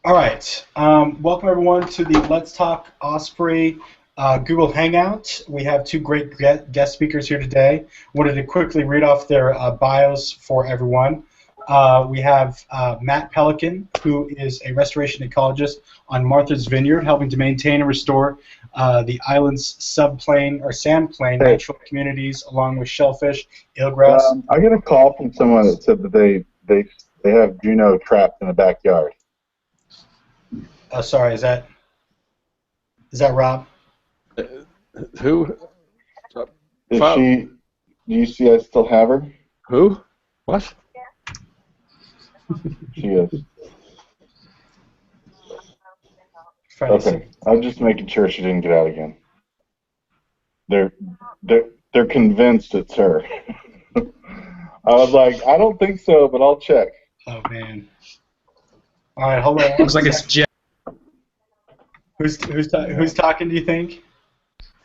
All right. Welcome everyone to the Let's Talk Osprey Google Hangout. We have two great guest speakers here today. Wanted to quickly read off their bios for everyone. We have Matt Pelikan, who is a restoration ecologist on Martha's Vineyard, helping to maintain and restore the island's subplain or sandplain Hey, natural communities, along with shellfish, eelgrass. I get a call from someone that said that they have Juno trapped in the backyard. Sorry, is that Rob? Who? Is she? Do you see? I still have her. Who? What? She is. Trying to Okay. I'm just making sure she didn't get out again. They're convinced it's her. I was like, I don't think so, but I'll check. Oh man. All right, hold on. Looks like it's Jeff. Who's talking? Do you think?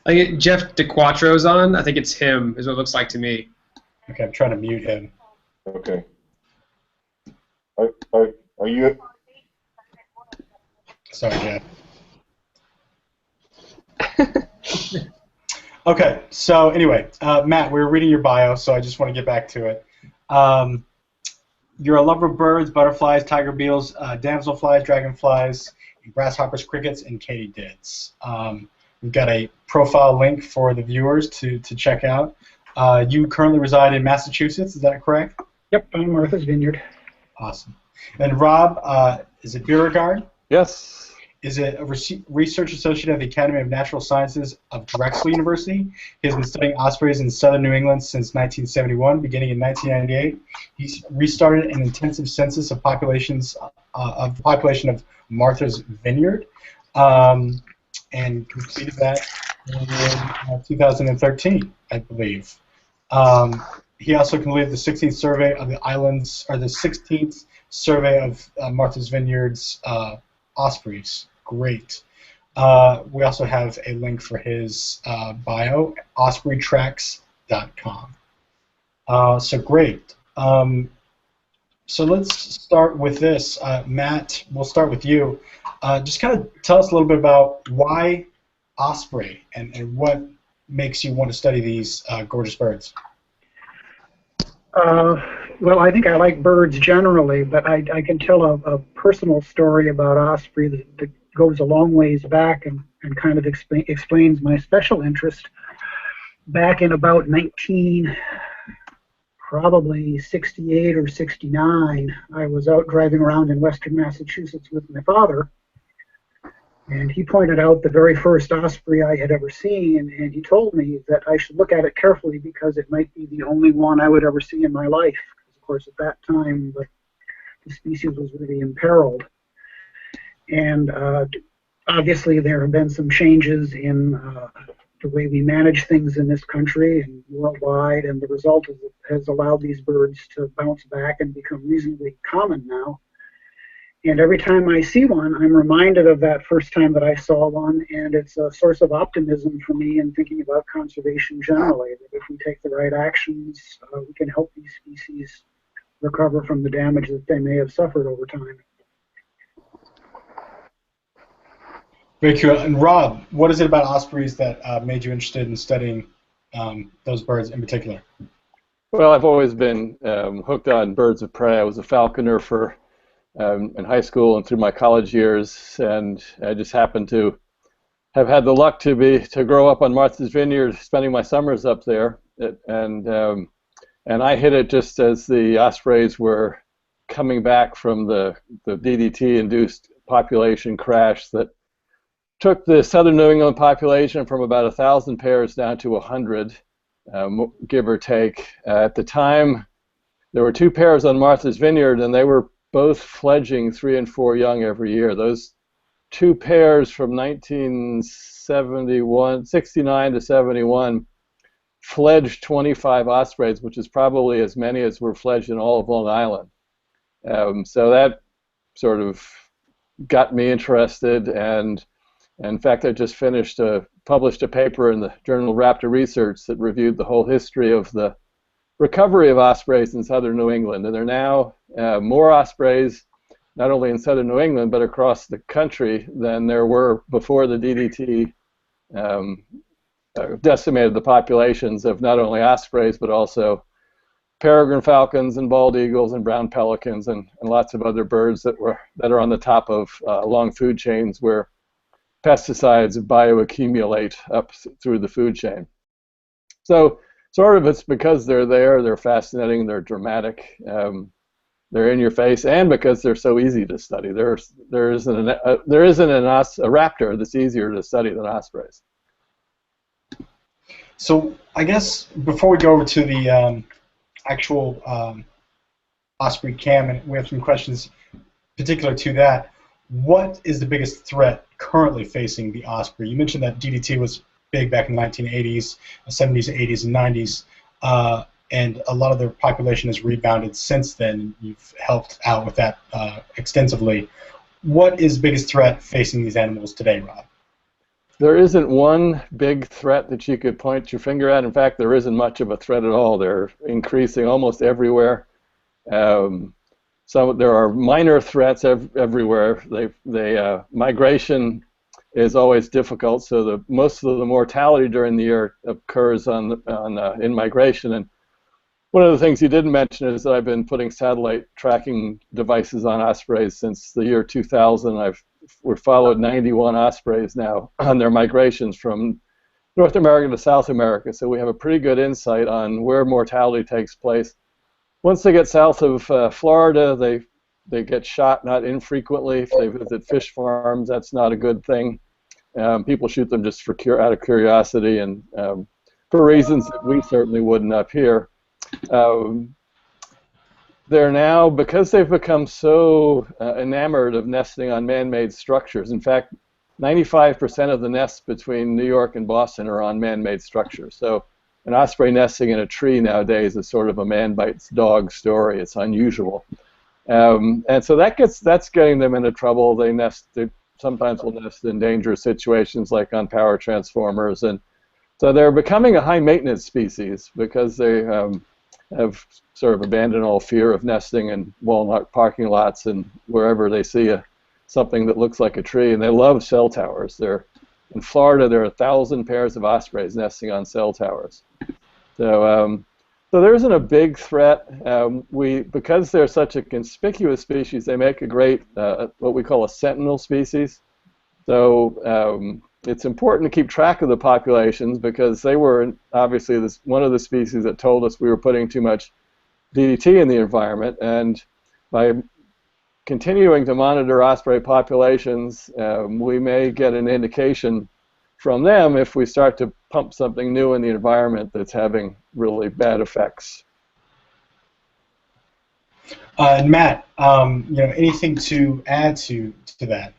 I think Jeff DeQuatro's on. I think it's him. Is what it looks like to me. Okay, I'm trying to mute him. Okay. Are you? Sorry, Jeff. Okay, so anyway, Matt, we were reading your bio, so I just want to get back to it. You're a lover of birds, butterflies, tiger beetles, damselflies, dragonflies, grasshoppers, crickets, and katydids. We've got a profile link for the viewers to check out. You currently reside in Massachusetts, is that correct? Yep, I'm Martha's Vineyard. Awesome. And Rob, is it Bierregaard? Yes. Is a research associate at the Academy of Natural Sciences of Drexel University. He has been studying ospreys in southern New England since 1971. Beginning in 1998, he restarted an intensive census of populations of the population of Martha's Vineyard, and completed that in 2013, I believe. He also completed the 16th survey of the islands, or the 16th survey of Martha's Vineyard's ospreys. Great. We also have a link for his bio, ospreytracks.com. So great. So let's start with this. Matt, we'll start with you. Just kind of tell us a little bit about why osprey and what makes you want to study these gorgeous birds. Well, I think I like birds generally, but I can tell a personal story about osprey that goes a long ways back and kind of explains my special interest. Back in about probably 68 or 69, I was out driving around in western Massachusetts with my father, and he pointed out the very first osprey I had ever seen, and he told me that I should look at it carefully because it might be the only one I would ever see in my life. Of course, at that time, the species was really imperiled. And obviously, there have been some changes in the way we manage things in this country and worldwide, and the result is it has allowed these birds to bounce back and become reasonably common now. And every time I see one, I'm reminded of that first time that I saw one, and it's a source of optimism for me in thinking about conservation generally, that if we take the right actions, we can help these species recover from the damage that they may have suffered over time. Very cool. And Rob, what is it about ospreys that made you interested in studying those birds in particular? Well, I've always been hooked on birds of prey. I was a falconer for in high school and through my college years, and I just happened to have had the luck to grow up on Martha's Vineyard, spending my summers up there, and I hit it just as the ospreys were coming back from the DDT-induced population crash that took the southern New England population from about 1,000 pairs down to 100, give or take. At the time, there were 2 pairs on Martha's Vineyard, and they were both fledging 3 and 4 young every year. Those 2 pairs from 1969 to 71 fledged 25 ospreys, which is probably as many as were fledged in all of Long Island. So that sort of got me interested, and in fact, I just published a paper in the journal Raptor Research that reviewed the whole history of the recovery of ospreys in southern New England, and there are now more ospreys not only in southern New England, but across the country than there were before the DDT decimated the populations of not only ospreys, but also peregrine falcons and bald eagles and brown pelicans and lots of other birds that are on the top of long food chains where pesticides bioaccumulate up through the food chain. So sort of it's because they're there, they're fascinating, they're dramatic, they're in your face, and because they're so easy to study. There isn't a raptor that's easier to study than ospreys. So I guess before we go over to the actual Osprey cam, and we have some questions particular to that, what is the biggest threat currently facing the Osprey? You mentioned that DDT was big back in the 1980s, 70s, 80s, and 90s, and a lot of their population has rebounded since then. You've helped out with that extensively. What is the biggest threat facing these animals today, Rob? There isn't one big threat that you could point your finger at. In fact, there isn't much of a threat at all. They're increasing almost everywhere. So there are minor threats everywhere. Migration is always difficult. So most of the mortality during the year occurs in migration. And one of the things you didn't mention is that I've been putting satellite tracking devices on ospreys since the year 2000. We've followed 91 ospreys now on their migrations from North America to South America, so we have a pretty good insight on where mortality takes place. Once they get south of Florida, they get shot not infrequently. If they visit fish farms, that's not a good thing. People shoot them just out of curiosity and for reasons that we certainly wouldn't up here. They're now, because they've become so enamored of nesting on man-made structures. In fact, 95% of the nests between New York and Boston are on man-made structures. So an osprey nesting in a tree nowadays is sort of a man bites dog story. It's unusual. And so that's getting them into trouble. They sometimes will nest in dangerous situations like on power transformers. And so they're becoming a high-maintenance species because they have sort of abandoned all fear of nesting in Walmart parking lots and wherever they see something that looks like a tree, and they love cell towers. In Florida, there are 1,000 pairs of ospreys nesting on cell towers. So there isn't a big threat. Because they're such a conspicuous species, they make a great what we call a sentinel species. So it's important to keep track of the populations because they were obviously one of the species that told us we were putting too much DDT in the environment, and by continuing to monitor osprey populations, we may get an indication from them if we start to pump something new in the environment that's having really bad effects. And Matt, anything to add to that?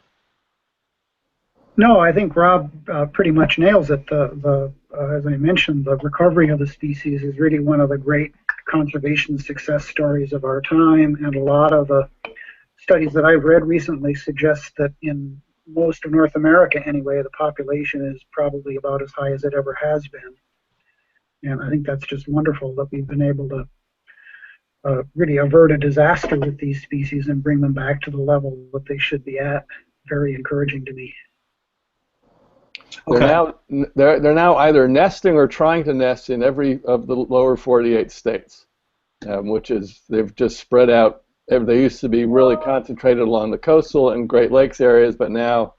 No, I think Rob pretty much nails it. As I mentioned, the recovery of the species is really one of the great conservation success stories of our time, and a lot of the studies that I've read recently suggest that in most of North America anyway, the population is probably about as high as it ever has been. And I think that's just wonderful that we've been able to really avert a disaster with these species and bring them back to the level that they should be at. Very encouraging to me. Okay. They're now either nesting or trying to nest in every of the lower 48 states, which is they've just spread out. They used to be really concentrated along the coastal and Great Lakes areas, but now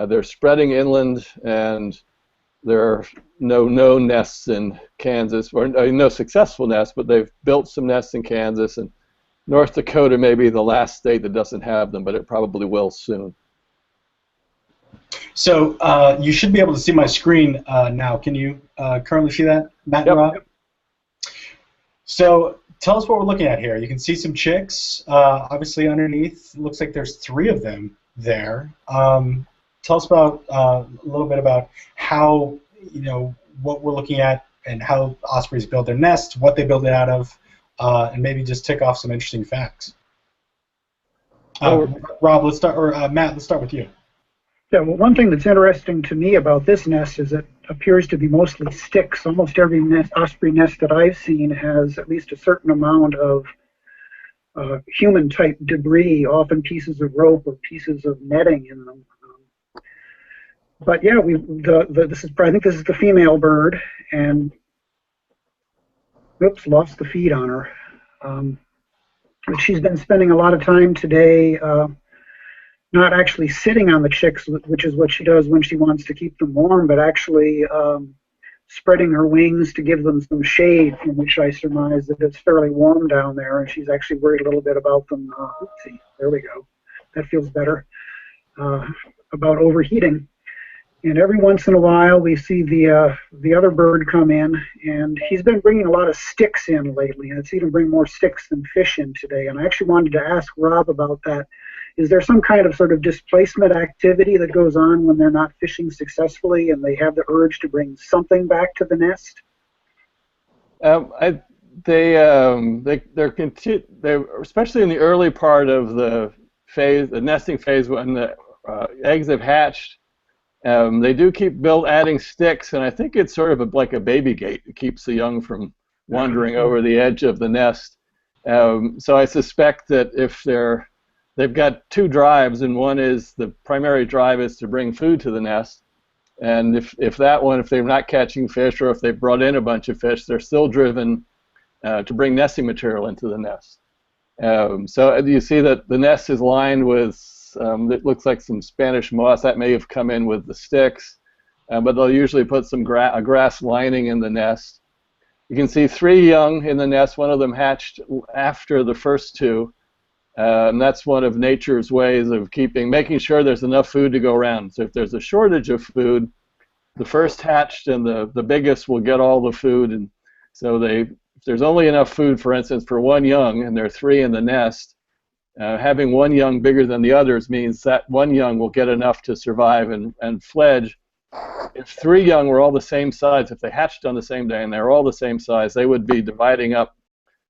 they're spreading inland, and there are no nests in Kansas, or no successful nests, but they've built some nests in Kansas, and North Dakota may be the last state that doesn't have them, but it probably will soon. So you should be able to see my screen now. Can you currently see that, Matt and Rob? So tell us what we're looking at here. You can see some chicks, obviously underneath. It looks like there's 3 of them there. Tell us about a little bit about how, what we're looking at and how ospreys build their nests, what they build it out of, and maybe just tick off some interesting facts. Rob, let's start, or Matt, let's start with you. Yeah, well, one thing that's interesting to me about this nest is it appears to be mostly sticks. Almost every osprey nest that I've seen has at least a certain amount of human-type debris, often pieces of rope or pieces of netting in them. But yeah, I think this is the female bird, and oops, lost the feed on her. But she's been spending a lot of time today not actually sitting on the chicks, which is what she does when she wants to keep them warm, but actually spreading her wings to give them some shade, from which I surmise that it's fairly warm down there, and she's actually worried a little bit about them. Oopsie, there we go. That feels better. About overheating. And every once in a while, we see the other bird come in, and he's been bringing a lot of sticks in lately, and it's even bring more sticks than fish in today. And I actually wanted to ask Rob about that. Is there some kind of sort of displacement activity that goes on when they're not fishing successfully and they have the urge to bring something back to the nest? They're especially in the early part of the phase, the nesting phase, when the eggs have hatched. They do keep adding sticks, and I think it's sort of like a baby gate. It keeps the young from wandering over the edge of the nest. So I suspect that if they've got two drives, and one is the primary drive is to bring food to the nest, and if they're not catching fish, or if they've brought in a bunch of fish, they're still driven to bring nesting material into the nest. So you see that the nest is lined with it looks like some Spanish moss that may have come in with the sticks, but they'll usually put some a grass lining in the nest. You can see 3 young in the nest. One of them hatched after the first 2, and that's one of nature's ways of making sure there's enough food to go around. So if there's a shortage of food, the first hatched and the biggest will get all the food, and so if there's only enough food, for instance, for 1 young, and there are 3 in the nest, having 1 young bigger than the others means that 1 young will get enough to survive and fledge. If 3 young were all the same size, if they hatched on the same day and they're all the same size, they would be dividing up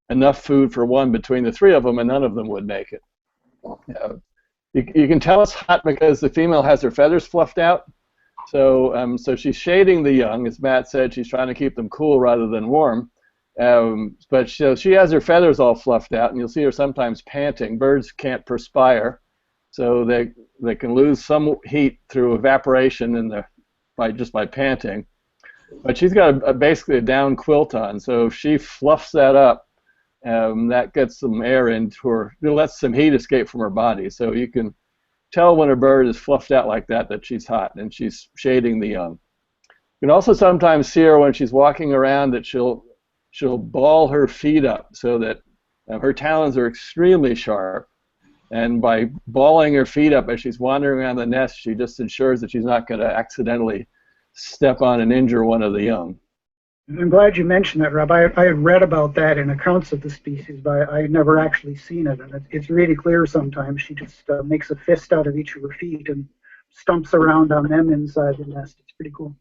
enough food for 1 between the 3 of them, and none of them would make it. You can tell it's hot because the female has her feathers fluffed out. So she's shading the young. As Matt said, she's trying to keep them cool rather than warm. But she has her feathers all fluffed out, and you'll see her sometimes panting. Birds can't perspire, so they can lose some heat through evaporation just by panting. But she's got basically a down quilt on, so if she fluffs that up, that gets some air into her. It lets some heat escape from her body, so you can tell when a bird is fluffed out like that she's hot, and she's shading the young. You can also sometimes see her when she's walking around that she'll ball her feet up so that her talons are extremely sharp, and by balling her feet up as she's wandering around the nest, she just ensures that she's not going to accidentally step on and injure one of the young. I'm glad you mentioned that, Rob. I had read about that in accounts of the species, but I had never actually seen it, and it's really clear sometimes. She just makes a fist out of each of her feet and stumps around on them inside the nest. It's pretty cool.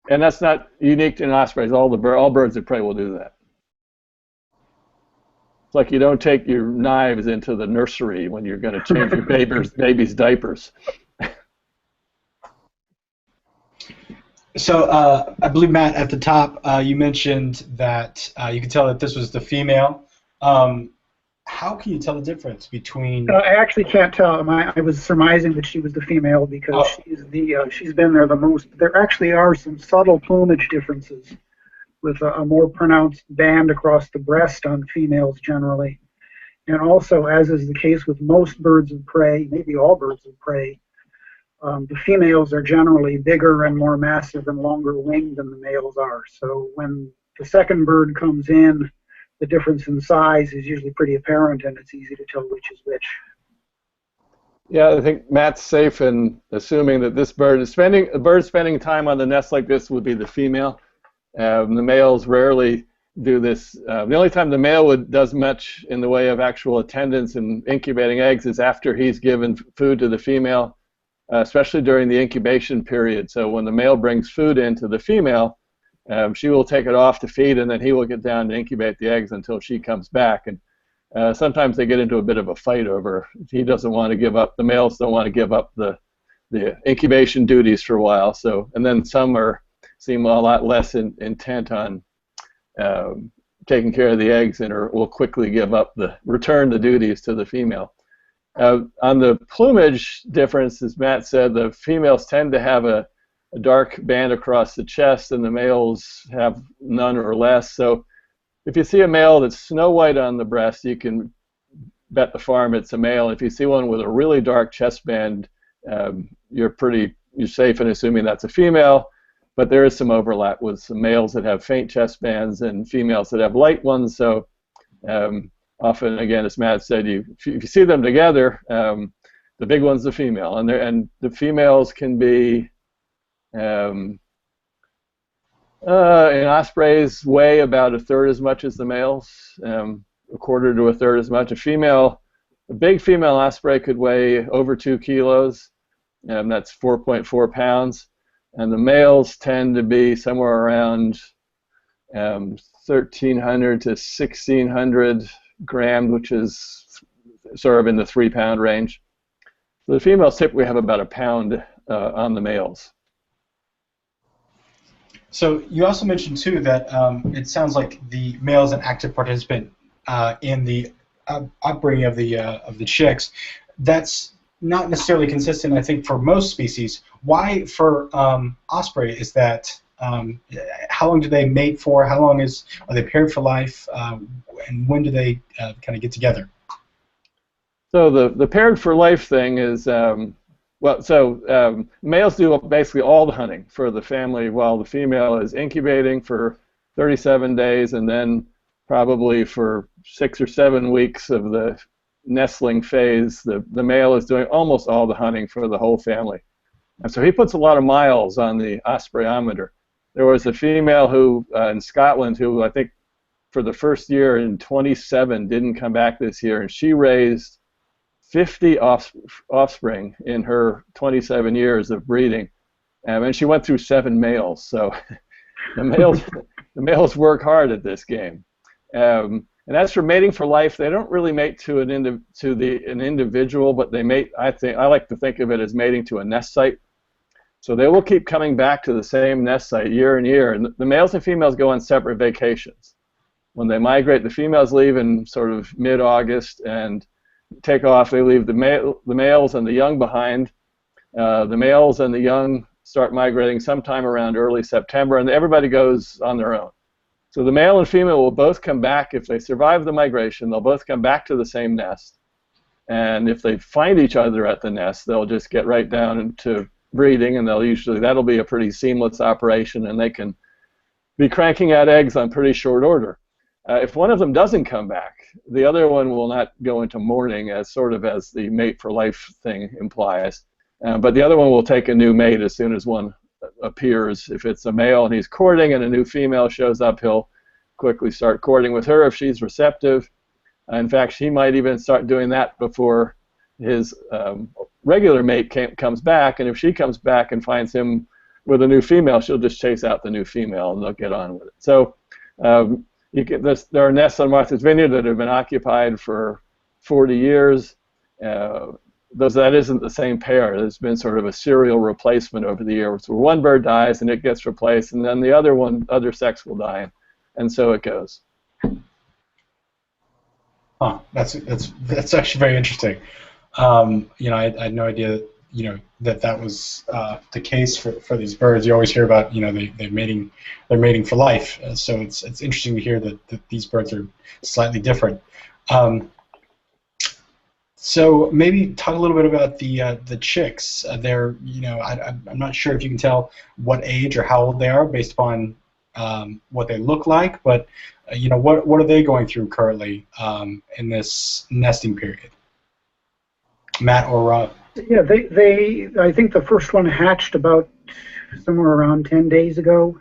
And that's not unique to ospreys. All birds of prey will do that. It's like you don't take your knives into the nursery when you're going to change your baby's diapers. So I believe, Matt, at the top you mentioned that you could tell that this was the female. How can you tell the difference between? I actually can't tell. I was surmising that she was the female because she's been there the most. There actually are some subtle plumage differences, with a more pronounced band across the breast on females generally. And also, as is the case with most birds of prey, maybe all birds of prey, the females are generally bigger and more massive and longer winged than the males are. So when the second bird comes in, the difference in size is usually pretty apparent, and it's easy to tell which is which. Yeah, I think Matt's safe in assuming that this bird is spending time on the nest like this would be the female. The males rarely do this. The only time the male does much in the way of actual attendance and incubating eggs is after he's given food to the female, especially during the incubation period. So when the male brings food in to the female, she will take it off to feed, and then he will get down to incubate the eggs until she comes back. And sometimes they get into a bit of a fight over. He doesn't want to give up. The males don't want to give up the incubation duties for a while. So, and then some seem a lot less intent on taking care of the eggs and will quickly return the duties to the female. On the plumage difference, as Matt said, the females tend to have a dark band across the chest, and the males have none or less. So if you see a male that's snow white on the breast, you can bet the farm it's a male. If you see one with a really dark chest band, you're safe in assuming that's a female. But there is some overlap with some males that have faint chest bands and females that have light ones. So often, again, as Matt said, if you see them together, the big one's the female, and the females can be in ospreys weigh about a third as much as the males, a quarter to a third as much. A big female osprey could weigh over 2 kilos, that's 4.4 pounds. And the males tend to be somewhere around 1,300 to 1,600 grams, which is sort of in the 3-pound range. So the females typically have about a pound on the males. So you also mentioned too that it sounds like the male is an active participant in the upbringing of the chicks. That's not necessarily consistent, I think, for most species. Why for osprey is that? How long do they mate for? How long are they paired for life? And when do they kind of get together? So the paired for life thing is males do basically all the hunting for the family, while the female is incubating for 37 days, and then probably for 6 or 7 weeks of the nestling phase, the male is doing almost all the hunting for the whole family. And so he puts a lot of miles on the ospreyometer. There was a female who in Scotland who I think for the first year in 27 didn't come back this year, and she raised 50 offspring in her 27 years of breeding, and she went through 7 males. So the males work hard at this game. And as for mating for life, they don't really mate to an individual, but they mate. I like to think of it as mating to a nest site. So they will keep coming back to the same nest site year and year. And the males and females go on separate vacations. When they migrate, the females leave in sort of mid-August and take off. They leave the males and the young behind. The males and the young start migrating sometime around early September, and everybody goes on their own. So the male and female will both come back. If they survive the migration, they'll both come back to the same nest. And if they find each other at the nest, they'll just get right down into breeding, and that'll be a pretty seamless operation, and they can be cranking out eggs on pretty short order. If one of them doesn't come back, the other one will not go into mourning, as the mate for life thing implies. But the other one will take a new mate as soon as one appears. If it's a male and he's courting and a new female shows up, he'll quickly start courting with her if she's receptive. In fact, she might even start doing that before his regular mate comes back, and if she comes back and finds him with a new female, she'll just chase out the new female and they'll get on with it. So there are nests on Martha's Vineyard that have been occupied for 40 years. That isn't the same pair. There's been sort of a serial replacement over the years where one bird dies and it gets replaced, and then the other sex will die, and so it goes. Huh. That's actually very interesting. I had no idea that was the case for these birds. You always hear about they're mating for life. So it's interesting to hear that these birds are slightly different. So maybe talk a little bit about the chicks. I'm not sure if you can tell what age or how old they are based upon what they look like, but what are they going through currently in this nesting period? Matt or Rob? Yeah, I think the first one hatched about somewhere around 10 days ago,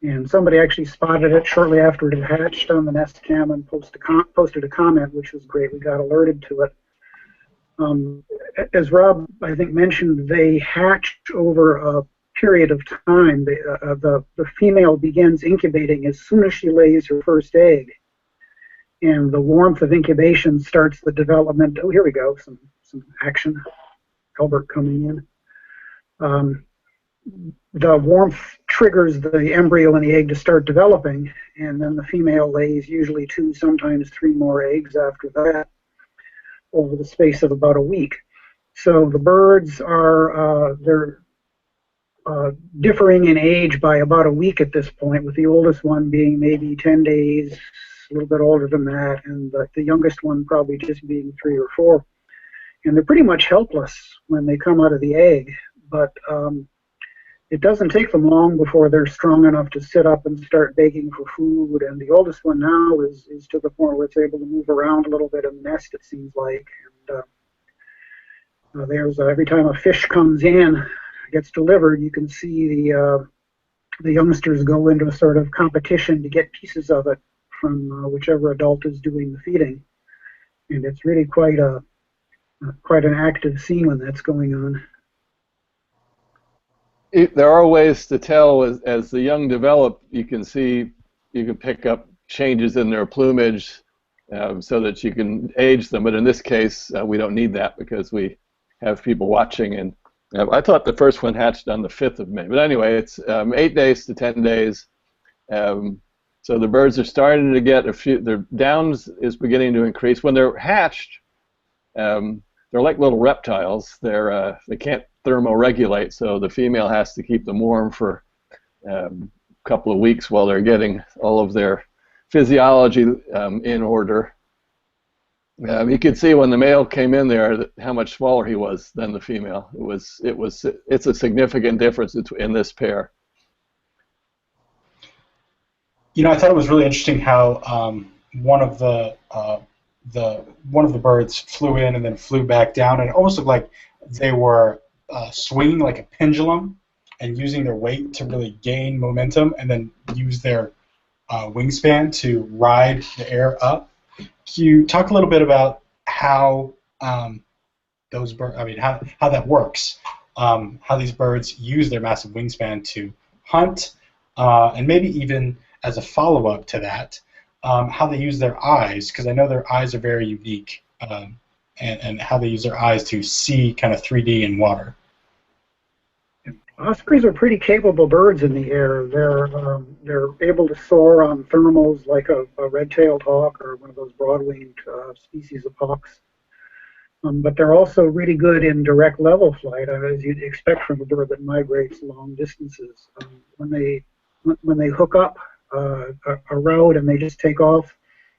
and somebody actually spotted it shortly after it had hatched on the Nest Cam and posted a comment, which was great. We got alerted to it. As Rob, I think, mentioned, they hatch over a period of time. The female begins incubating as soon as she lays her first egg, and the warmth of incubation starts the development. Oh, here we go, some action. Albert coming in. The warmth triggers the embryo and the egg to start developing, and then the female lays usually 2, sometimes 3 more eggs after that over the space of about a week. So the birds are they're differing in age by about a week at this point, with the oldest one being maybe 10 days, a little bit older than that, and the youngest one probably just being 3 or 4. And they're pretty much helpless when they come out of the egg, but it doesn't take them long before they're strong enough to sit up and start begging for food. And the oldest one now is to the point where it's able to move around a little bit in the nest, it seems like. And there's every time a fish comes in, gets delivered, you can see the youngsters go into a sort of competition to get pieces of it from whichever adult is doing the feeding. And it's really quite an active scene when that's going on. There are ways to tell as the young develop. You can pick up changes in their plumage so that you can age them. But in this case, we don't need that because we have people watching. And I thought the first one hatched on the 5th of May. But anyway, it's 8 days to 10 days. So the birds are starting to get their downs is beginning to increase. When they're hatched, they're like little reptiles. They can't thermoregulate, so the female has to keep them warm for a couple of weeks while they're getting all of their physiology in order. You could see when the male came in there how much smaller he was than the female. It's a significant difference in this pair. You know, I thought it was really interesting how one of the birds flew in and then flew back down, and it almost looked like they were swinging like a pendulum and using their weight to really gain momentum and then use their wingspan to ride the air up. Can you talk a little bit about how those birds, how that works, how these birds use their massive wingspan to hunt, and maybe even as a follow-up to that, how they use their eyes, because I know their eyes are very unique. And how they use their eyes to see kind of 3D in water. Ospreys are pretty capable birds in the air. They're able to soar on thermals like a red-tailed hawk or one of those broad-winged species of hawks. But they're also really good in direct level flight, as you'd expect from a bird that migrates long distances. When they hook up a route and they just take off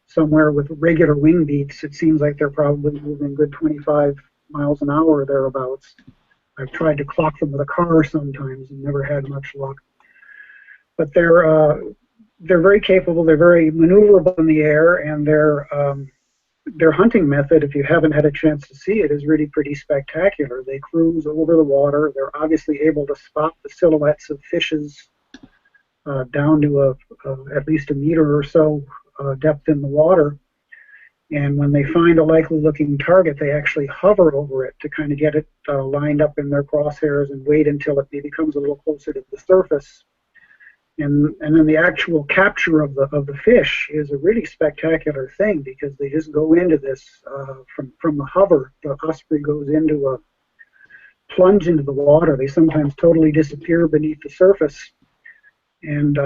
somewhere with regular wing beats, it seems like they're probably moving good 25 miles an hour or thereabouts. I've tried to clock them with a car sometimes and never had much luck. But they're very capable. They're very maneuverable in the air, and their hunting method, if you haven't had a chance to see it, is really pretty spectacular. They cruise over the water. They're obviously able to spot the silhouettes of fishes down to at least a meter or so depth in the water, and when they find a likely looking target, they actually hover over it to kind of get it lined up in their crosshairs and wait until it maybe comes a little closer to the surface, and then the actual capture of the fish is a really spectacular thing, because they just go into this from the hover. The osprey goes into a plunge into the water. They sometimes totally disappear beneath the surface and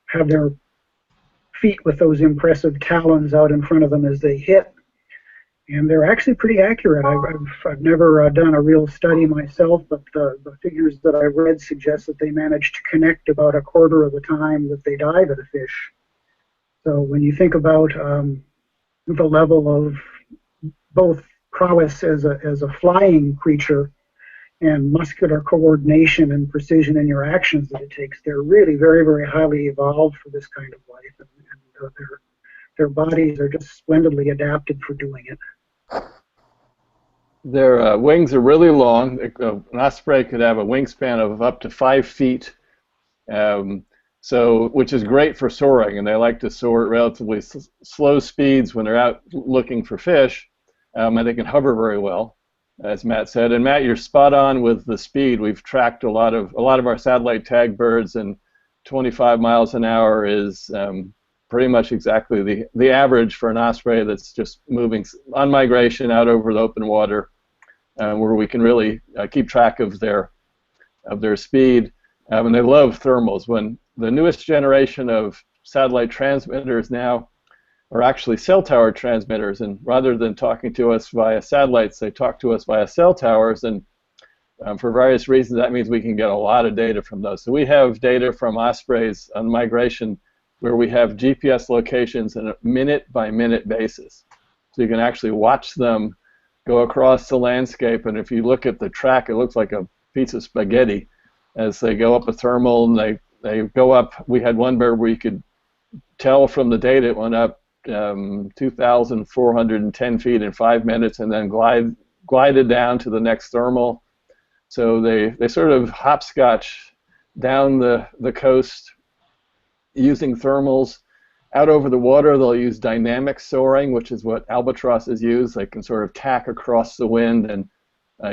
have their feet with those impressive talons out in front of them as they hit, and they're actually pretty accurate. I've never done a real study myself, but the figures that I've read suggest that they manage to connect about a quarter of the time that they dive at a fish. So when you think about the level of both prowess as a flying creature and muscular coordination and precision in your actions that it takes, they're really very, very highly evolved for this kind of life, and their bodies are just splendidly adapted for doing it. Their wings are really long. An osprey could have a wingspan of up to 5 feet, which is great for soaring, and they like to soar at relatively slow speeds when they're out looking for fish, and they can hover very well, as Matt said. And Matt, you're spot on with the speed. We've tracked a lot of our satellite tag birds, and 25 miles an hour is pretty much exactly the average for an osprey that's just moving on migration out over the open water, where we can really keep track of their speed. and they love thermals. When the newest generation of satellite transmitters now are actually cell tower transmitters, and rather than talking to us via satellites, they talk to us via cell towers, and for various reasons that means we can get a lot of data from those. So we have data from Ospreys on migration where we have GPS locations on a minute-by-minute basis. So you can actually watch them go across the landscape, and if you look at the track, it looks like a piece of spaghetti as they go up a thermal, and they go up. We had one bird where you could tell from the data it went up 2,410 feet in 5 minutes, and then glided down to the next thermal. So they sort of hopscotch down the coast using thermals. Out over the water, they'll use dynamic soaring, which is what albatrosses use. They can sort of tack across the wind, and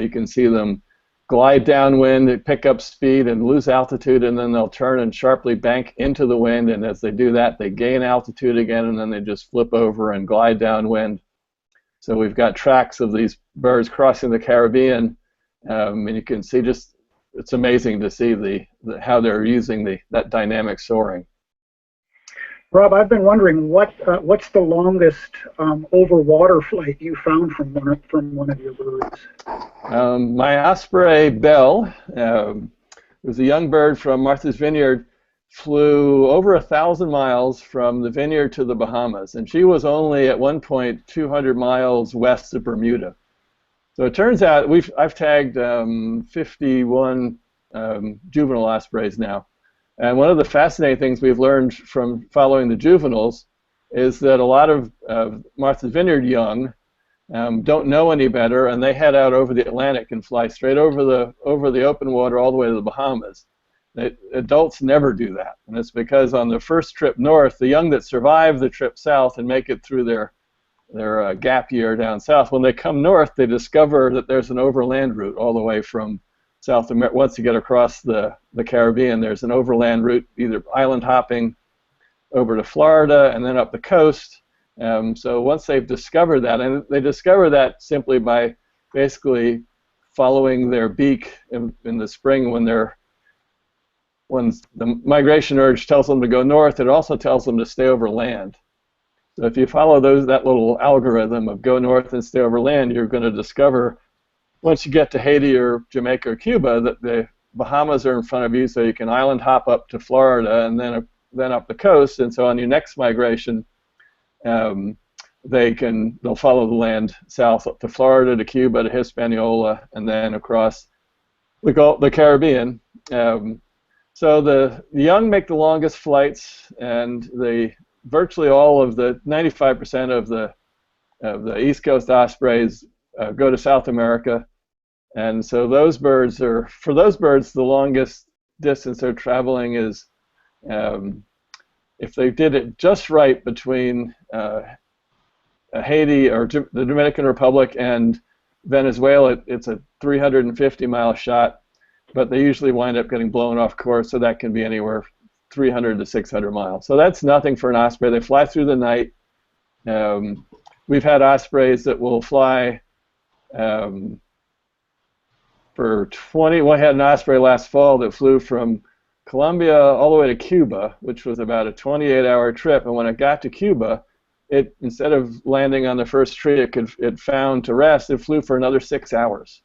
you can see them glide downwind, they pick up speed and lose altitude, and then they'll turn and sharply bank into the wind, and as they do that, they gain altitude again, and then they just flip over and glide downwind. So we've got tracks of these birds crossing the Caribbean, and you can see just, it's amazing to see how they're using that dynamic soaring. Rob, I've been wondering what's the longest over water flight you found from one of your birds? My Osprey Belle was a young bird from Martha's Vineyard, flew over 1,000 miles from the vineyard to the Bahamas, and she was only at one point 200 miles west of Bermuda. So it turns out I've tagged 51 juvenile ospreys now. And one of the fascinating things we've learned from following the juveniles is that a lot of Martha's Vineyard young don't know any better, and they head out over the Atlantic and fly straight over the open water all the way to the Bahamas. Adults never do that, and it's because on the first trip north, the young that survive the trip south and make it through their gap year down south, when they come north, they discover that there's an overland route all the way from South America. Once you get across the Caribbean, there's an overland route, either island hopping over to Florida and then up the coast. So once they've discovered that, and they discover that simply by basically following their beak in the spring when the migration urge tells them to go north, it also tells them to stay over land. So if you follow that little algorithm of go north and stay over land, you're going to discover once you get to Haiti or Jamaica or Cuba that the Bahamas are in front of you, so you can island hop up to Florida and then up the coast. And so on your next migration, they'll follow the land south up to Florida, to Cuba, to Hispaniola, and then across the Caribbean. So the young make the longest flights, and virtually all of the 95% of the East Coast ospreys go to South America, and so for those birds, the longest distance they're traveling is, if they did it just right between Haiti or the Dominican Republic and Venezuela, it's a 350-mile shot, but they usually wind up getting blown off course, so that can be anywhere 300 to 600 miles. So that's nothing for an osprey. They fly through the night. We've had ospreys that will fly for 20. We had an osprey last fall that flew from Colombia all the way to Cuba, which was about a 28-hour trip. And when it got to Cuba, instead of landing on the first tree it found to rest, it flew for another 6 hours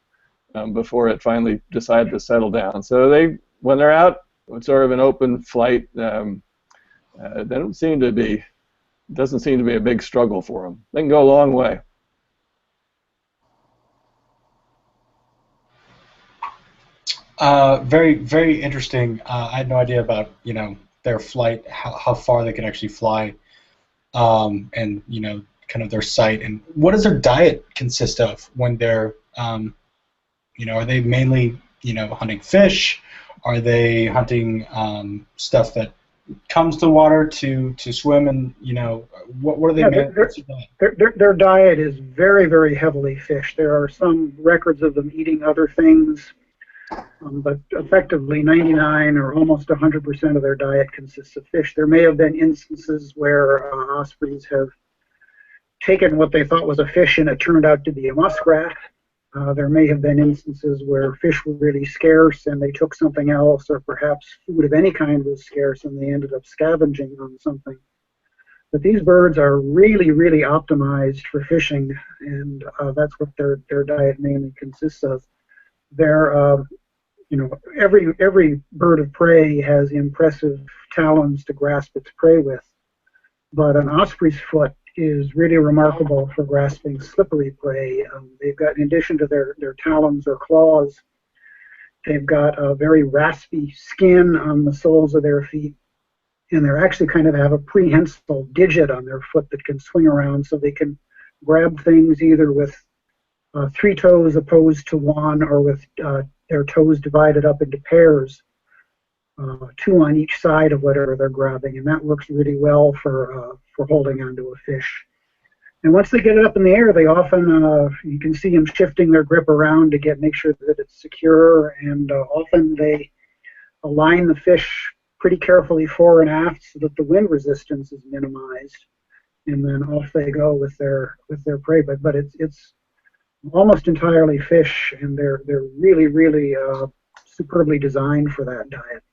before it finally decided to settle down. So when they're out, it's sort of an open flight. Doesn't seem to be a big struggle for them. They can go a long way. Very, very interesting. I had no idea about their flight, how far they can actually fly, and kind of their sight. And what does their diet consist of when they're, are they mainly hunting fish? Are they hunting stuff that comes to the water to swim? And what are they? Their diet is very, very heavily fish. There are some records of them eating other things. But effectively 99 or almost 100% of their diet consists of fish. There may have been instances where ospreys have taken what they thought was a fish and it turned out to be a muskrat. There may have been instances where fish were really scarce and they took something else, or perhaps food of any kind was scarce and they ended up scavenging on something. But these birds are really, really optimized for fishing, and that's what their diet mainly consists of. They're, every bird of prey has impressive talons to grasp its prey with, but an osprey's foot is really remarkable for grasping slippery prey. They've got, in addition to their talons or claws, they've got a very raspy skin on the soles of their feet, and they actually kind of have a prehensile digit on their foot that can swing around, so they can grab things either with 3 toes opposed to 1, or with their toes divided up into pairs, 2 on each side of whatever they're grabbing, and that works really well for holding onto a fish. And once they get it up in the air, they often, you can see them shifting their grip around to make sure that it's secure, and often they align the fish pretty carefully fore and aft so that the wind resistance is minimized, and then off they go with their prey. But it's almost entirely fish, and they're really, really superbly designed for that diet.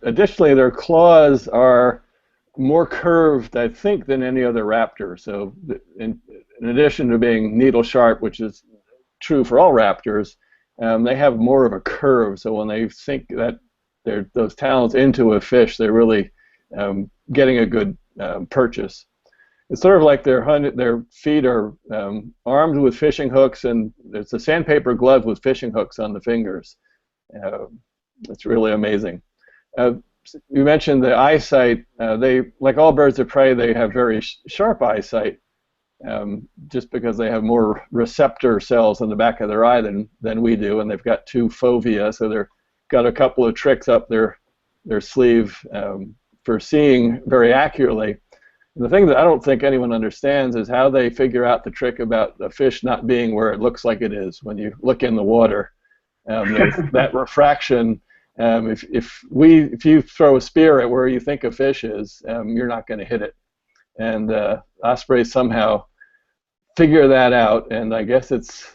Additionally, their claws are more curved, I think, than any other raptor. So in addition to being needle sharp, which is true for all raptors, they have more of a curve. So when they sink those talons into a fish, they're really getting a good purchase. It's sort of like their feet are armed with fishing hooks, and there's a sandpaper glove with fishing hooks on the fingers. It's really amazing. You mentioned the eyesight. They, like all birds of prey, they have very sharp eyesight, just because they have more receptor cells in the back of their eye than we do, and they've got 2 fovea, so they've got a couple of tricks up their sleeve for seeing very accurately. And the thing that I don't think anyone understands is how they figure out the trick about the fish not being where it looks like it is when you look in the water. That refraction. If you throw a spear at where you think a fish is, you're not going to hit it. And ospreys somehow figure that out, and I guess it's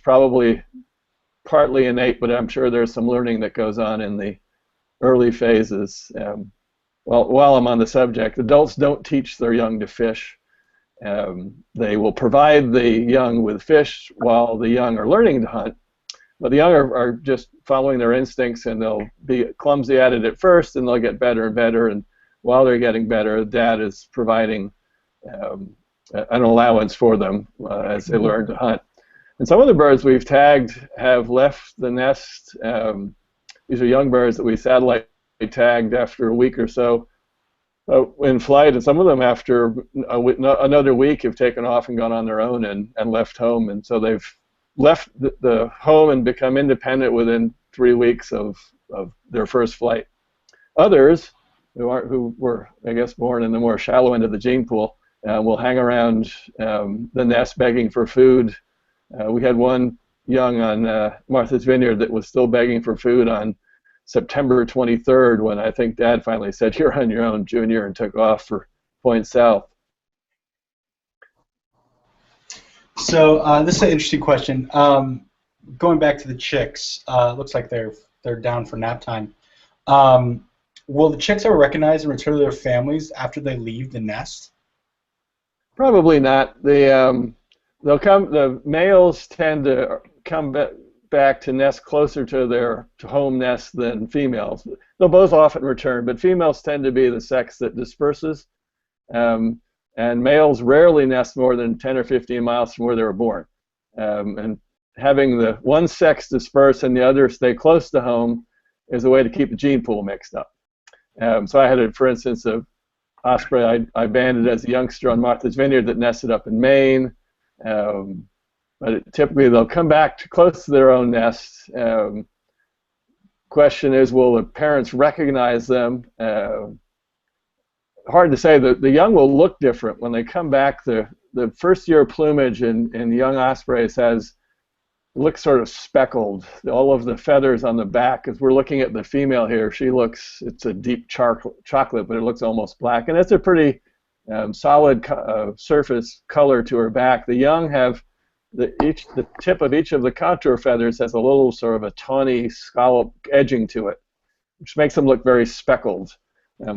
probably partly innate, but I'm sure there's some learning that goes on in the early phases. Well, while I'm on the subject, adults don't teach their young to fish. They will provide the young with fish while the young are learning to hunt. But the young are just following their instincts, and they'll be clumsy at it at first, and they'll get better and better. And while they're getting better, Dad is providing an allowance for them as they learn to hunt. And some of the birds we've tagged have left the nest. These are young birds that we satellite tagged after a week or so in flight, and some of them after another week have taken off and gone on their own and left home, and so they've left the home and become independent within 3 weeks of their first flight. Others who were, I guess, born in the more shallow end of the gene pool will hang around the nest begging for food. We had one young on Martha's Vineyard that was still begging for food on September 23rd, when I think Dad finally said, "You're on your own, Junior," and took off for Point South. So this is an interesting question. Going back to the chicks, looks like they're down for nap time. Will the chicks ever recognize and return to their families after they leave the nest? Probably not. They'll come. The males tend to come back to nest closer to their home nest than females. They'll both often return, but females tend to be the sex that disperses, and males rarely nest more than 10 or 15 miles from where they were born. And having the one sex disperse and the other stay close to home is a way to keep the gene pool mixed up. So I had, for instance, a osprey I banded as a youngster on Martha's Vineyard that nested up in Maine. But typically they'll come back close to their own nest. Question is, will the parents recognize them? Hard to say. The young will look different when they come back. The first year plumage in young ospreys looks sort of speckled. All of the feathers on the back, as we're looking at the female here, it's a deep chocolate, but it looks almost black, and it's a pretty solid surface color to her back. The young have the tip of each of the contour feathers has a little sort of a tawny scallop edging to it, which makes them look very speckled.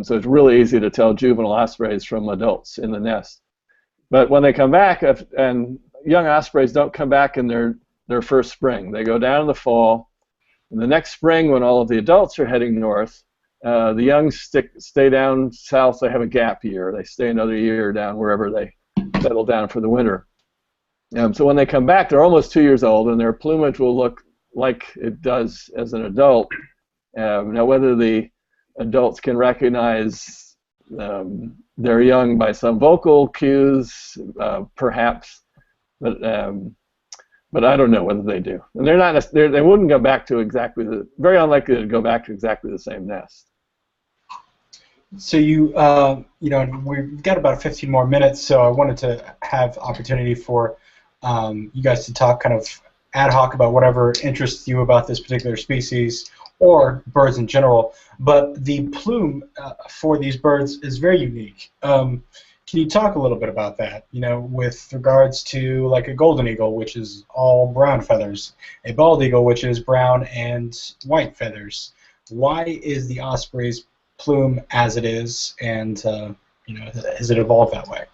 So it's really easy to tell juvenile ospreys from adults in the nest. But when they come back, and young ospreys don't come back in their first spring. They go down in the fall. And the next spring, when all of the adults are heading north, the young stay down south. They have a gap year. They stay another year down wherever they settle down for the winter. So when they come back, they're almost 2 years old, and their plumage will look like it does as an adult. Now, whether the adults can recognize their young by some vocal cues, perhaps, but I don't know whether they do. And they're not. They wouldn't go back to very unlikely to go back to exactly the same nest. So you know, we've got about 15 more minutes, so I wanted to have opportunity for you guys to talk kind of ad hoc about whatever interests you about this particular species or birds in general. But the plume for these birds is very unique. Can you talk a little bit about that? You know, with regards to like a golden eagle, which is all brown feathers, a bald eagle, which is brown and white feathers. Why is the osprey's plume as it is, and you know, has it evolved that way?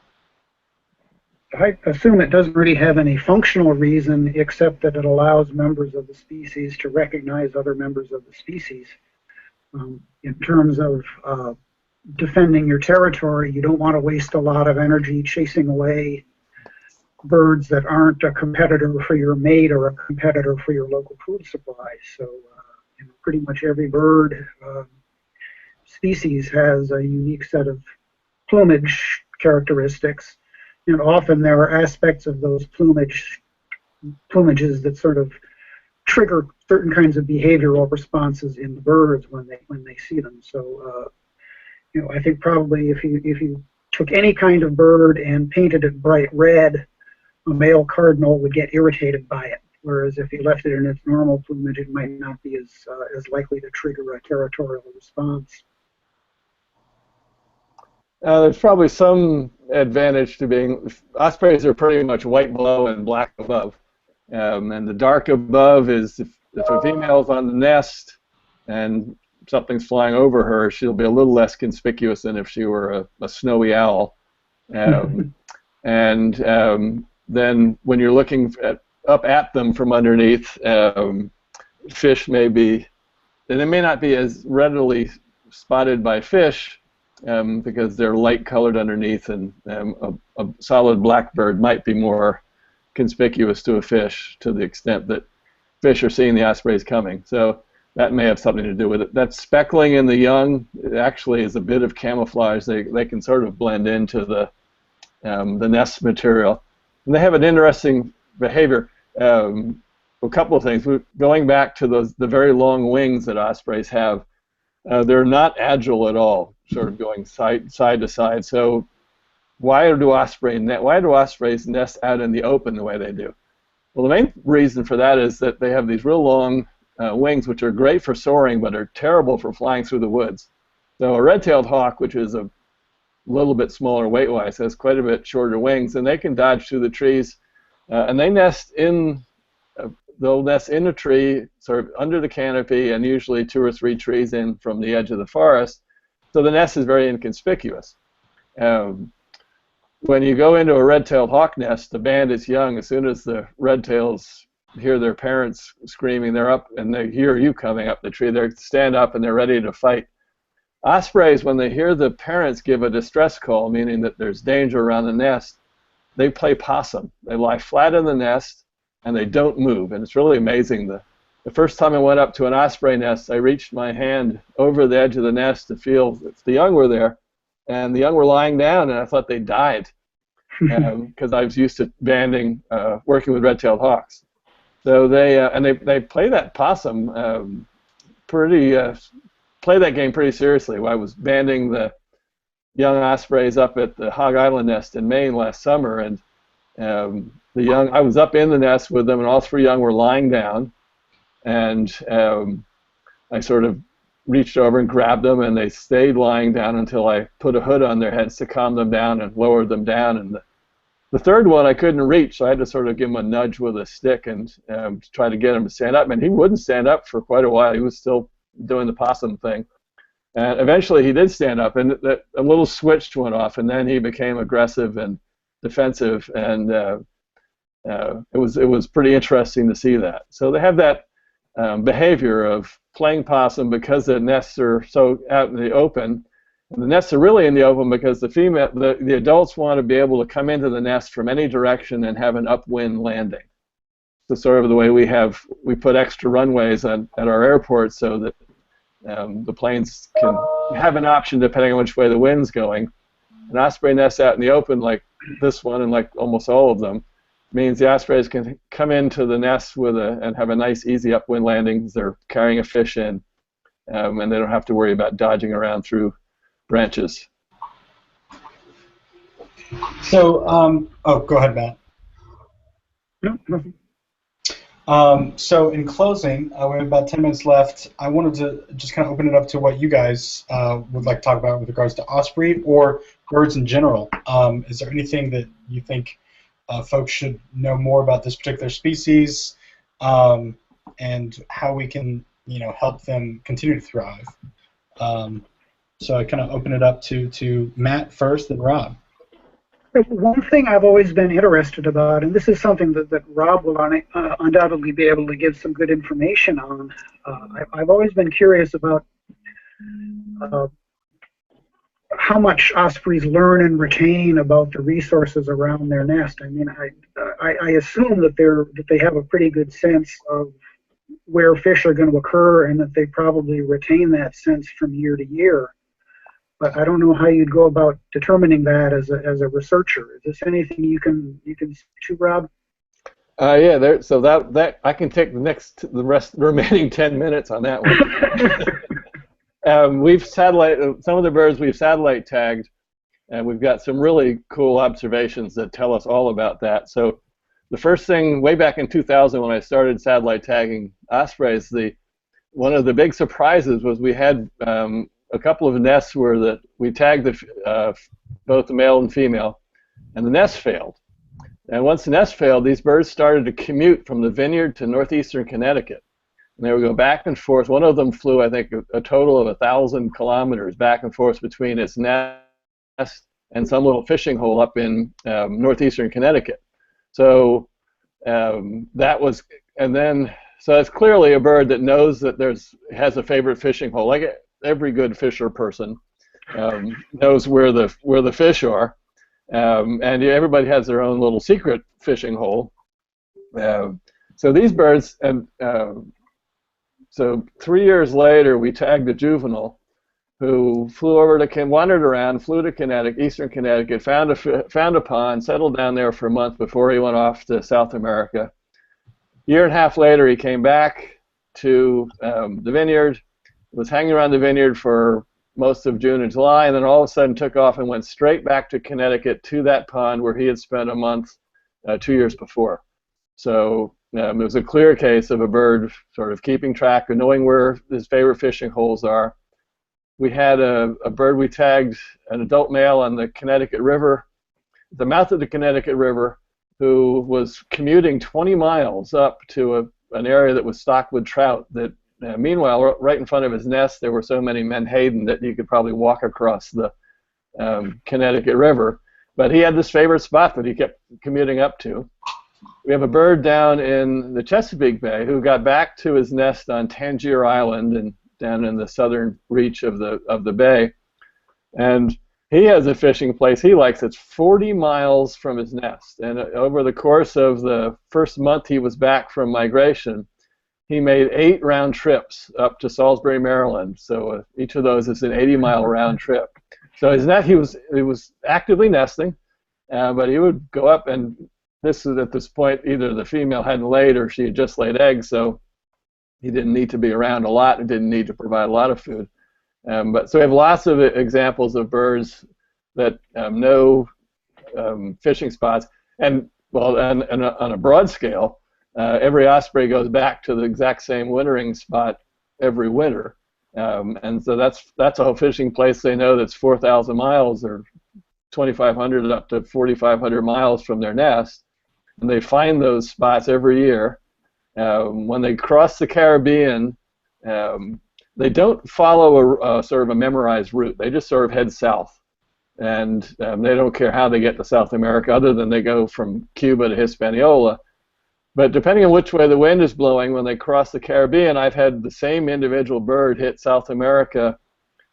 I assume it doesn't really have any functional reason except that it allows members of the species to recognize other members of the species. In terms of defending your territory, you don't want to waste a lot of energy chasing away birds that aren't a competitor for your mate or a competitor for your local food supply. So you know, pretty much every bird species has a unique set of plumage characteristics, and often there are aspects of those plumages that sort of trigger certain kinds of behavioral responses in the birds when they see them. So you know, I think probably if you took any kind of bird and painted it bright red, a male cardinal would get irritated by it. Whereas if you left it in its normal plumage, it might not be as likely to trigger a territorial response. There's probably some advantage to being. Ospreys are pretty much white below and black above, and the dark above is if a female's on the nest and something's flying over her, she'll be a little less conspicuous than if she were a snowy owl. And then when you're looking up at them from underneath, fish may be, and they may not be as readily spotted by fish because they're light colored underneath, and a solid black bird might be more conspicuous to a fish to the extent that fish are seeing the ospreys coming. So that may have something to do with it. That speckling in the young actually is a bit of camouflage. They can sort of blend into the nest material. And they have an interesting behavior. A couple of things. Going back to the very long wings that ospreys have, they're not agile at all, sort of going side to side. So why do ospreys nest out in the open the way they do? Well, the main reason for that is that they have these real long wings, which are great for soaring, but are terrible for flying through the woods. So a red-tailed hawk, which is a little bit smaller weight-wise, has quite a bit shorter wings, and they can dodge through the trees, and they nest in. They'll nest in a tree, sort of under the canopy, and usually 2 or 3 trees in from the edge of the forest. So the nest is very inconspicuous. When you go into a red-tailed hawk nest, the band is young. As soon as the red-tails hear their parents screaming, they're up, and they hear you coming up the tree. They stand up and they're ready to fight. Ospreys, when they hear the parents give a distress call, meaning that there's danger around the nest, they play possum. They lie flat in the nest and they don't move. And it's really amazing. The first time I went up to an osprey nest, I reached my hand over the edge of the nest to feel if the young were there, and the young were lying down, and I thought they died because I was used to banding, working with red-tailed hawks. So they play that possum play that game pretty seriously. I was banding the young ospreys up at the Hog Island nest in Maine last summer, and I was up in the nest with them, and all 3 young were lying down, and I sort of reached over and grabbed them, and they stayed lying down until I put a hood on their heads to calm them down and lowered them down, and The third one I couldn't reach, so I had to sort of give him a nudge with a stick and try to get him to stand up. And he wouldn't stand up for quite a while. He was still doing the possum thing. And eventually he did stand up, and a little switch went off, and then he became aggressive and defensive, and it was pretty interesting to see that. So they have that behavior of playing possum because the nests are so out in the open. And the nests are really in the open because the adults want to be able to come into the nest from any direction and have an upwind landing. So sort of the way we put extra runways at our airport so that the planes can have an option depending on which way the wind's going. An osprey nest out in the open, like this one and like almost all of them, means the ospreys can come into the nest and have a nice, easy upwind landing. They're carrying a fish in, and they don't have to worry about dodging around through branches. So, oh, go ahead, Matt. No, nothing. So in closing, we have about 10 minutes left. I wanted to just kind of open it up to what you guys would like to talk about with regards to osprey or birds in general. Is there anything that you think folks should know more about this particular species, and how we can, help them continue to thrive? So I kind of open it up to Matt first, then Rob. One thing I've always been interested about, and this is something that Rob will undoubtedly be able to give some good information on, I've always been curious about how much ospreys learn and retain about the resources around their nest. I mean, I assume that they have a pretty good sense of where fish are going to occur, and that they probably retain that sense from year to year. But I don't know how you'd go about determining that as a researcher. Is this anything you can speak to, Rob? Yeah. So that I can take the remaining 10 minutes on that one. We've some of the birds we've satellite tagged, and we've got some really cool observations that tell us all about that. So the first thing, way back in 2000 when I started satellite tagging ospreys, one of the big surprises was we had a couple of nests where we tagged both the male and female, and the nest failed. And once the nest failed, these birds started to commute from the vineyard to northeastern Connecticut. And they would go back and forth. One of them flew, I think, a total of 1,000 kilometers back and forth between its nest and some little fishing hole up in northeastern Connecticut. So that was, and then, so it's clearly a bird that knows that has a favorite fishing hole. Like every good fisher person knows where the fish are, and everybody has their own little secret fishing hole. So these birds, and so 3 years later, we tagged a juvenile who flew over wandered around, flew to eastern Connecticut, found a pond, settled down there for a month before he went off to South America. A year and a half later, he came back to the vineyard, was hanging around the vineyard for most of June and July, and then all of a sudden took off and went straight back to Connecticut to that pond where he had spent a month 2 years before. So it was a clear case of a bird sort of keeping track of knowing where his favorite fishing holes are. We had a bird we tagged, an adult male on the Connecticut River, the mouth of the Connecticut River, who was commuting 20 miles up to an area that was stocked with trout that meanwhile, right in front of his nest, there were so many menhaden that you could probably walk across the Connecticut River. But he had this favorite spot that he kept commuting up to. We have a bird down in the Chesapeake Bay who got back to his nest on Tangier Island and down in the southern reach of the bay. And he has a fishing place he likes. It's 40 miles from his nest. And over the course of the first month he was back from migration, he made 8 round trips up to Salisbury, Maryland. So each of those is an 80-mile round trip. So his nest, he was actively nesting, but he would go up, and this is at this point either the female hadn't laid or she had just laid eggs, so he didn't need to be around a lot and didn't need to provide a lot of food. But so we have lots of examples of birds that know fishing spots, and well, and on a broad scale. Every osprey goes back to the exact same wintering spot every winter, and so that's a whole fishing place they know that's 4,000 miles or 2,500 up to 4,500 miles from their nest, and they find those spots every year. When they cross the Caribbean, they don't follow a sort of a memorized route. They just sort of head south, and they don't care how they get to South America, other than they go from Cuba to Hispaniola. But depending on which way the wind is blowing, when they cross the Caribbean, I've had the same individual bird hit South America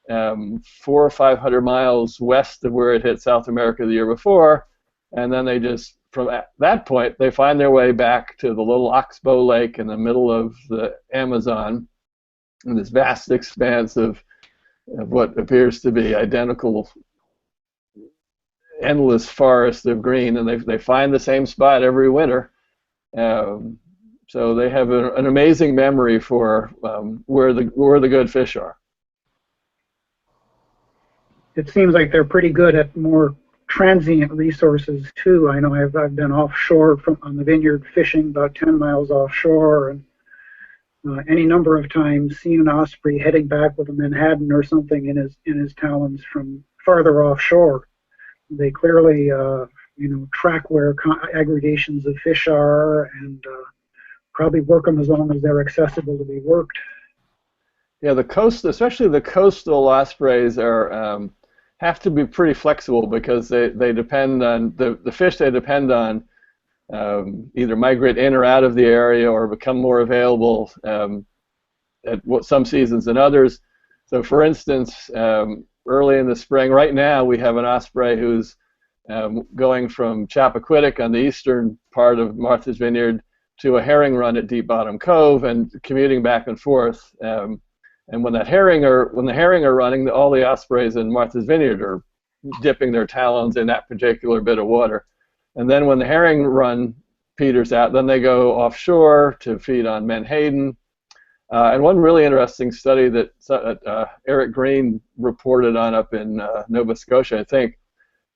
400 or 500 miles west of where it hit South America the year before, and then they just, from that point, they find their way back to the little Oxbow Lake in the middle of the Amazon, in this vast expanse of what appears to be identical, endless forest of green, and they find the same spot every winter. So they have an amazing memory for where the good fish are. It seems like they're pretty good at more transient resources too. I know I've been offshore on the vineyard fishing about 10 miles offshore, and any number of times seen an osprey heading back with a menhaden or something in his talons from farther offshore. They clearly track where aggregations of fish are, and probably work them as long as they're accessible to be worked. Yeah, the coast, especially the coastal ospreys, have to be pretty flexible, because they depend on the fish they depend on either migrate in or out of the area or become more available at some seasons than others. So, for instance, early in the spring, right now we have an osprey who's going from Chappaquiddick on the eastern part of Martha's Vineyard to a herring run at Deep Bottom Cove, and commuting back and forth. And when the herring are running, all the ospreys in Martha's Vineyard are dipping their talons in that particular bit of water. And then when the herring run peters out, then they go offshore to feed on menhaden. And one really interesting study that Eric Green reported on up in Nova Scotia, I think,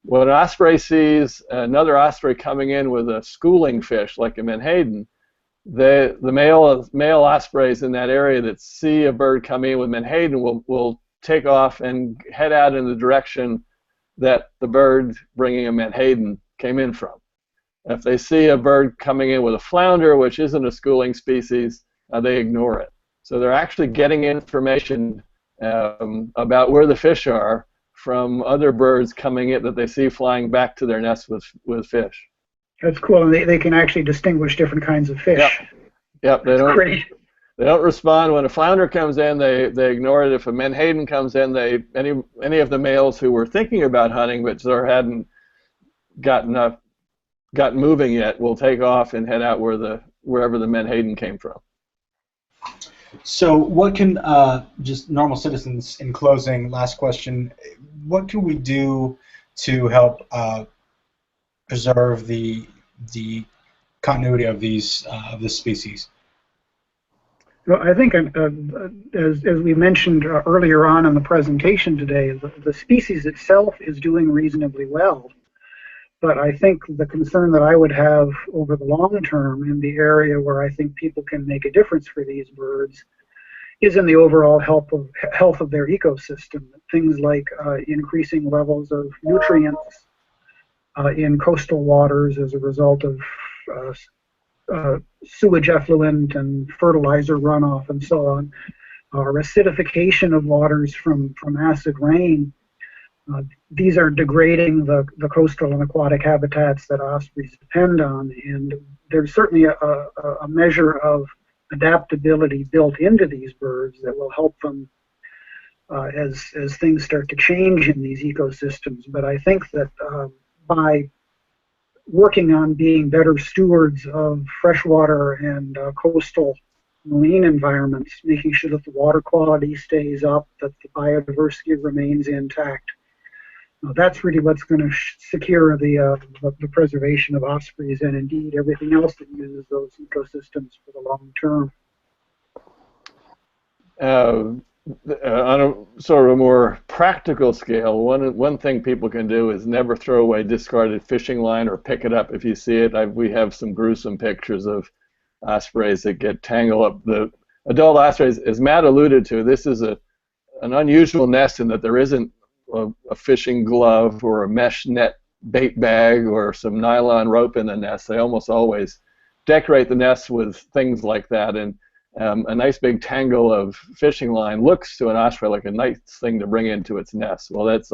when an osprey sees another osprey coming in with a schooling fish like a menhaden, the male ospreys in that area that see a bird coming in with menhaden will take off and head out in the direction that the bird bringing a menhaden came in from. If they see a bird coming in with a flounder, which isn't a schooling species, they ignore it. So they're actually getting information about where the fish are from other birds coming in that they see flying back to their nests with fish. That's cool, and they can actually distinguish different kinds of fish. Yep. That's great. They don't respond when a flounder comes in. They ignore it. If a menhaden comes in, any of the males who were thinking about hunting but sort of hadn't gotten moving yet will take off and head out wherever the menhaden came from. So what can just normal citizens, in closing, last question, what can we do to help preserve the continuity of this species? Well, I think as we mentioned earlier on in the presentation today, the species itself is doing reasonably well. But I think the concern that I would have over the long term in the area where I think people can make a difference for these birds is in the overall health of their ecosystem. Things like increasing levels of nutrients in coastal waters as a result of sewage effluent and fertilizer runoff and so on, or acidification of waters from acid rain. These are degrading the coastal and aquatic habitats that ospreys depend on, and there's certainly a measure of adaptability built into these birds that will help them as things start to change in these ecosystems. But I think that by working on being better stewards of freshwater and coastal marine environments, making sure that the water quality stays up, that the biodiversity remains intact, that's really what's going to secure the preservation of ospreys and indeed everything else that uses those ecosystems for the long term. On a sort of a more practical scale, one thing people can do is never throw away discarded fishing line or pick it up if you see it. We have some gruesome pictures of ospreys that get tangled up. The adult ospreys, as Matt alluded to, this is an unusual nest in that there isn't a fishing glove or a mesh net bait bag or some nylon rope in the nest. They almost always decorate the nest with things like that, and a nice big tangle of fishing line looks to an osprey like a nice thing to bring into its nest. Well, that's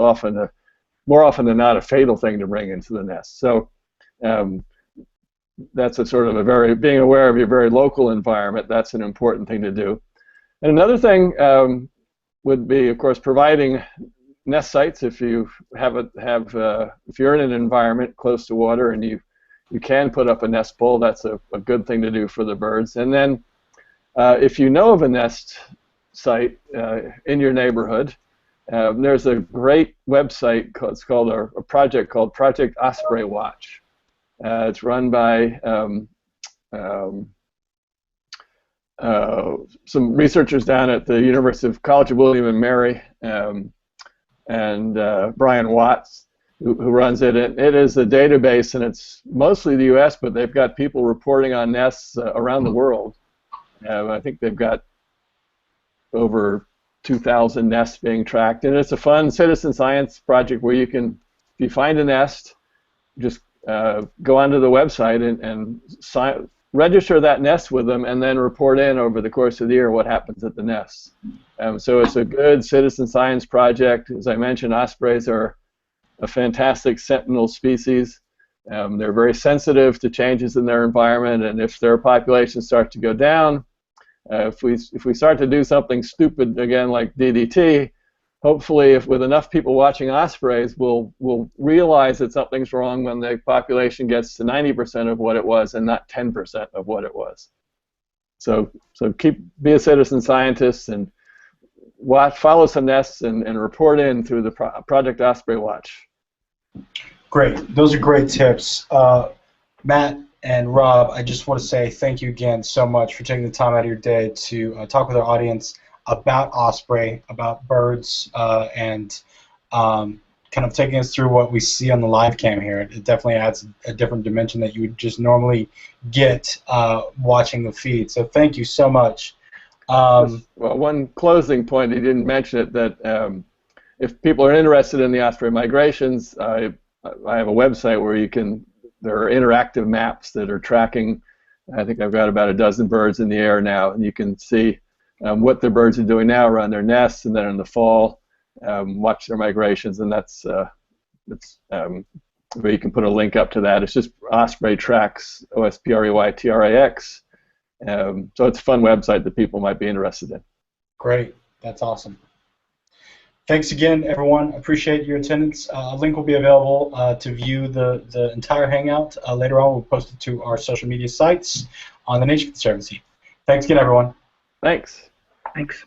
more often than not a fatal thing to bring into the nest. So that's a sort of being aware of your very local environment. That's an important thing to do. And another thing would be, of course, providing nest sites. If you if you're in an environment close to water and you can put up a nest pole, that's a good thing to do for the birds. And then if you know of a nest site in your neighborhood, there's a great website. It's called a project called Project Osprey Watch. It's run by some researchers down at the University of College of William and Mary, and Brian Watts, who runs it. It is a database, and it's mostly the U.S., but they've got people reporting on nests around the world. I think they've got over 2,000 nests being tracked, and it's a fun citizen science project where you can, if you find a nest, just go onto the website and register that nest with them, and then report in over the course of the year what happens at the nests. So it's a good citizen science project. As I mentioned, ospreys are a fantastic sentinel species. They're very sensitive to changes in their environment, and if their populations start to go down, if we start to do something stupid again like DDT, hopefully, with enough people watching ospreys, we'll realize that something's wrong when the population gets to 90% of what it was and not 10% of what it was. So be a citizen scientist and follow some nests and report in through the Project Osprey Watch. Great. Those are great tips. Matt and Rob, I just want to say thank you again so much for taking the time out of your day to talk with our audience about osprey, about birds, and kind of taking us through what we see on the live cam here. It definitely adds a different dimension that you would just normally get watching the feed. So thank you so much. Well, one closing point, he didn't mention it, that if people are interested in the osprey migrations, I have a website where there are interactive maps that are tracking. I think I've got about a dozen birds in the air now, and you can see what the birds are doing now around their nests, and then in the fall, watch their migrations, and that's where you can put a link up to that. It's just Osprey Tracks, OSPREYTRAX. So it's a fun website that people might be interested in. Great, that's awesome. Thanks again, everyone. Appreciate your attendance. A link will be available to view the entire Hangout later on. We'll post it to our social media sites on the Nature Conservancy. Thanks again, everyone. Thanks. Thanks.